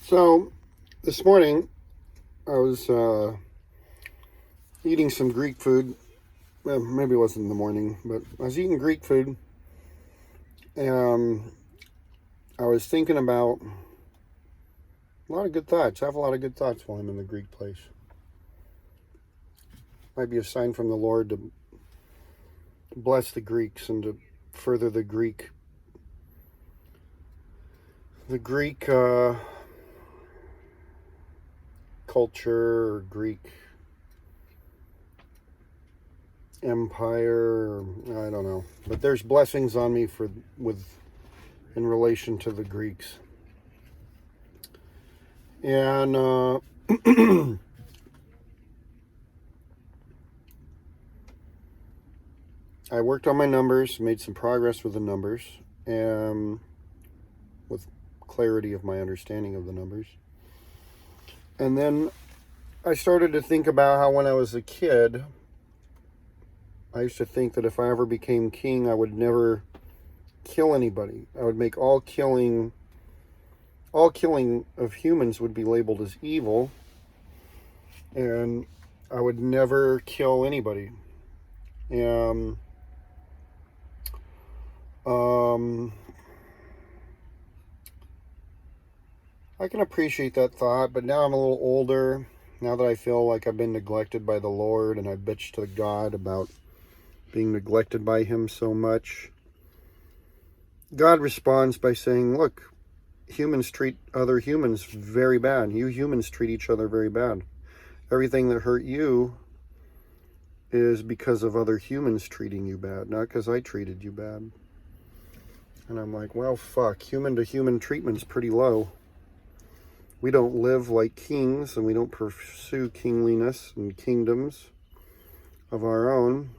So this morning I was eating some Greek food. Well, maybe it wasn't in the morning, but I was eating Greek food, and I was thinking about a lot of good thoughts. I have a lot of good thoughts while I'm in the Greek place. Might be a sign from the Lord to bless the Greeks and to further the Greek culture or Greek empire. I don't know, but there's blessings on me in relation to the Greeks, and I worked on my numbers, made some progress with the numbers, and with clarity of my understanding of the numbers. And then I started to think about how when I was a kid, I used to think that if I ever became king, I would never kill anybody. I would make all killing of humans would be labeled as evil, and I would never kill anybody. And I can appreciate that thought, but now I'm a little older. Now that I feel like I've been neglected by the Lord, and I bitched to God about being neglected by Him so much, God responds by saying, look, humans treat other humans very bad. You humans treat each other very bad. Everything that hurt you is because of other humans treating you bad, not because I treated you bad. And I'm like, well, fuck, human to human treatment's pretty low. We don't live like kings, and we don't pursue kingliness and kingdoms of our own.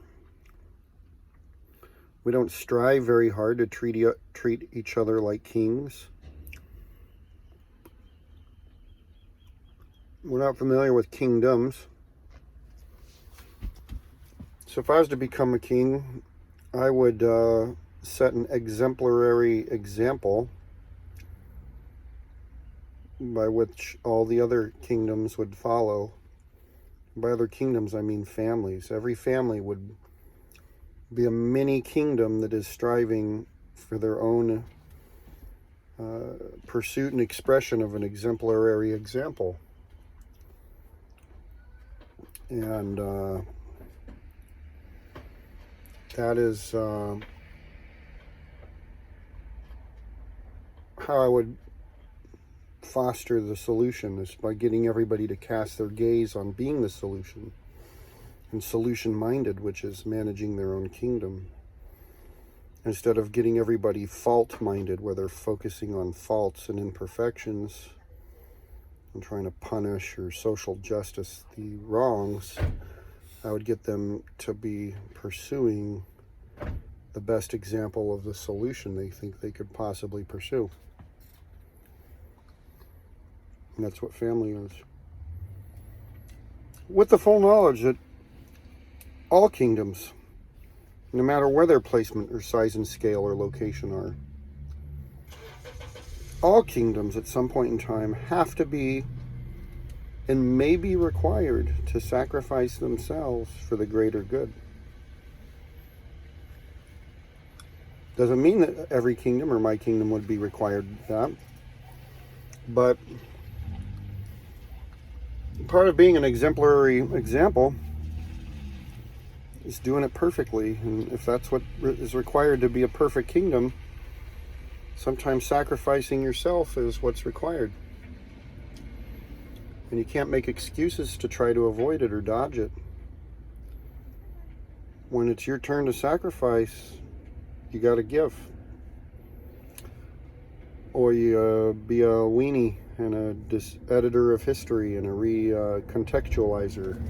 We don't strive very hard to treat each other like kings. We're not familiar with kingdoms. So if I was to become a king, I would set an exemplary example by which all the other kingdoms would follow. By other kingdoms, I mean families. Every family would be a mini kingdom that is striving for their own pursuit and expression of an exemplary example. And that is how I would foster the solution, is by getting everybody to cast their gaze on being the solution, and solution-minded, which is managing their own kingdom, instead of getting everybody fault-minded, where they're focusing on faults and imperfections and trying to punish or social justice the wrongs. I would get them to be pursuing the best example of the solution they think they could possibly pursue. And that's what family is. With the full knowledge that all kingdoms, no matter where their placement or size and scale or location are, all kingdoms at some point in time have to be and may be required to sacrifice themselves for the greater good. Doesn't mean that every kingdom or my kingdom would be required that, but part of being an exemplary example is doing it perfectly. And if that's what is required to be a perfect kingdom, sometimes sacrificing yourself is what's required. And you can't make excuses to try to avoid it or dodge it. When it's your turn to sacrifice, you got to give. Or you be a weenie and a editor of history and a recontextualizer.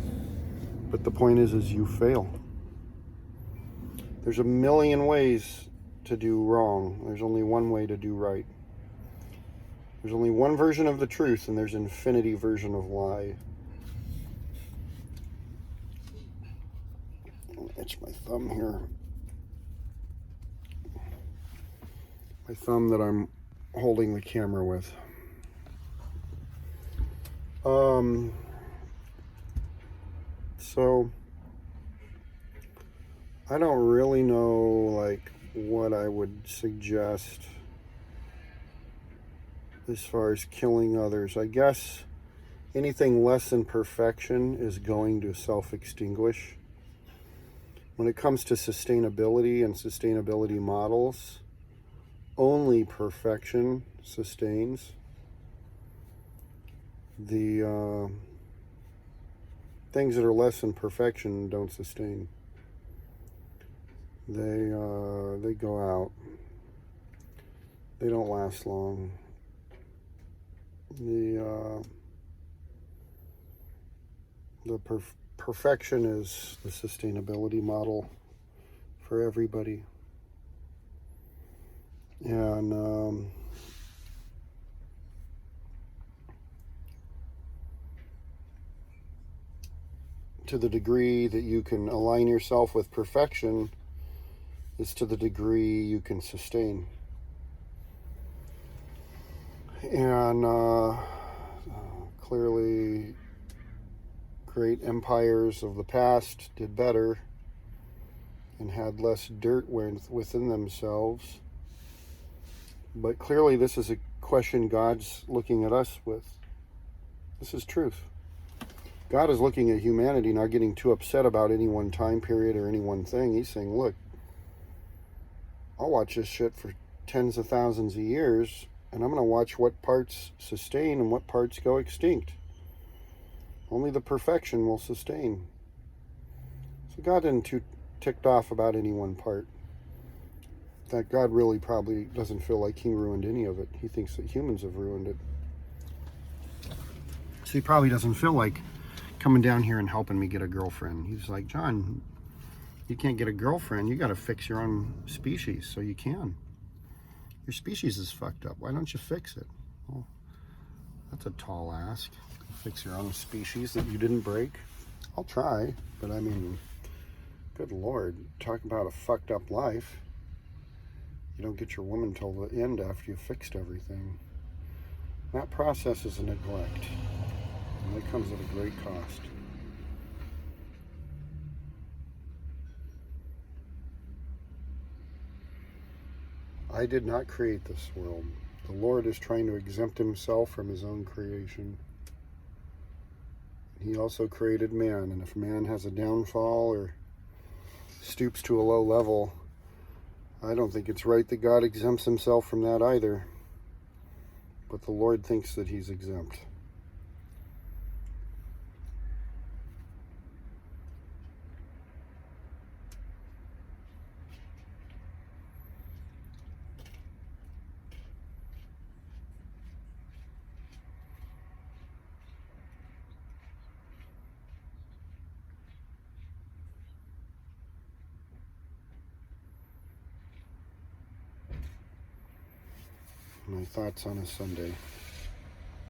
But the point is you fail. There's a million ways to do wrong. There's only one way to do right. There's only one version of the truth, and there's infinity version of lie. I'll itch my thumb here. My thumb that I'm holding the camera with. Um, so I don't really know like what I would suggest as far as killing others. I guess anything less than perfection is going to self-extinguish. When it comes to sustainability and sustainability models, only perfection sustains. The things that are less than perfection don't sustain. They go out. They don't last long. The perfection is the sustainability model for everybody, and to the degree that you can align yourself with perfection is to the degree you can sustain. And clearly great empires of the past did better and had less dirt within themselves. But clearly this is a question God's looking at us with. This is truth. God is looking at humanity, not getting too upset about any one time period or any one thing. He's saying, look, I'll watch this shit for tens of thousands of years, and I'm going to watch what parts sustain and what parts go extinct. Only the perfection will sustain. So God isn't too ticked off about any one part. In fact, God really probably doesn't feel like he ruined any of it. He thinks that humans have ruined it. So he probably doesn't feel like coming down here and helping me get a girlfriend. He's like, John, you can't get a girlfriend. You got to fix your own species so you can. Your species is fucked up. Why don't you fix it? Well, that's a tall ask. Fix your own species that you didn't break. I'll try, but I mean, good Lord, talk about a fucked up life. You don't get your woman till the end after you fixed everything. That process is a neglect, and that comes at a great cost. I did not create this world. The Lord is trying to exempt himself from his own creation. He also created man, and if man has a downfall or stoops to a low level, I don't think it's right that God exempts himself from that either. But the Lord thinks that he's exempt. My thoughts on a Sunday.